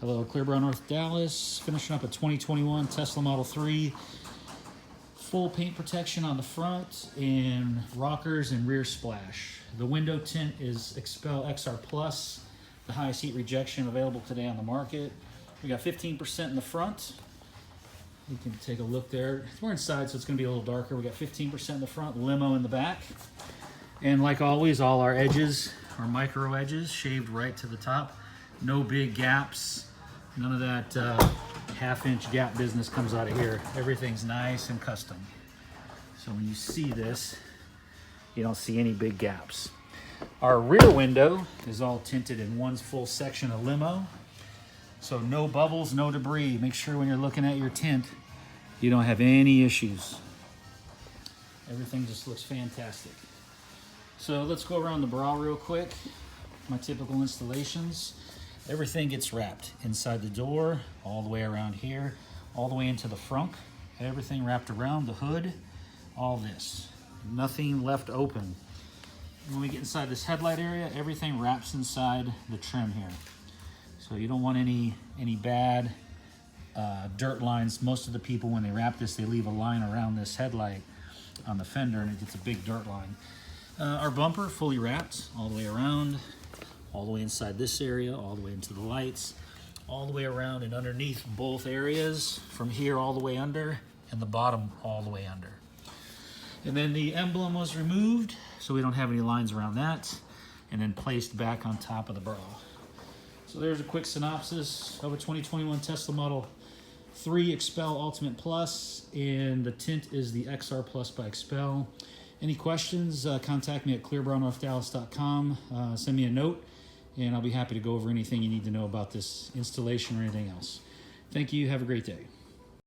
Hello, Clearbrow, North Dallas. Finishing up a 2021 Tesla Model 3. Full paint protection on the front and rockers and rear splash. The window tint is XPEL XR Plus, the highest heat rejection available today on the market. We got 15% in the front. You can take a look there. We're inside, so it's going to be a little darker. We got 15% in the front, limo in the back. And like always, all our edges are micro edges, shaved right to the top. No big gaps. None of that half-inch gap business comes out of here. Everything's nice and custom. So when you see this, you don't see any big gaps. Our rear window is all tinted in one full section of limo. So no bubbles, no debris. Make sure when you're looking at your tint, you don't have any issues. Everything just looks fantastic. So let's go around the bra real quick. My typical installations. Everything gets wrapped inside the door, all the way around here, all the way into the frunk. Everything wrapped around the hood, all this. Nothing left open. When we get inside this headlight area, everything wraps inside the trim here. So you don't want any bad dirt lines. Most of the people, when they wrap this, they leave a line around this headlight on the fender and it gets a big dirt line. Our bumper fully wrapped all the way around, all the way inside this area, all the way into the lights, all the way around and underneath both areas, from here all the way under, and the bottom all the way under. And then the emblem was removed, so we don't have any lines around that, and then placed back on top of the bra. So there's a quick synopsis of a 2021 Tesla Model 3 XPEL Ultimate Plus, and the tint is the XR Plus by XPEL. Any questions, contact me at clearbrownorthdallas.com. Send me a note, and I'll be happy to go over anything you need to know about this installation or anything else. Thank you. Have a great day.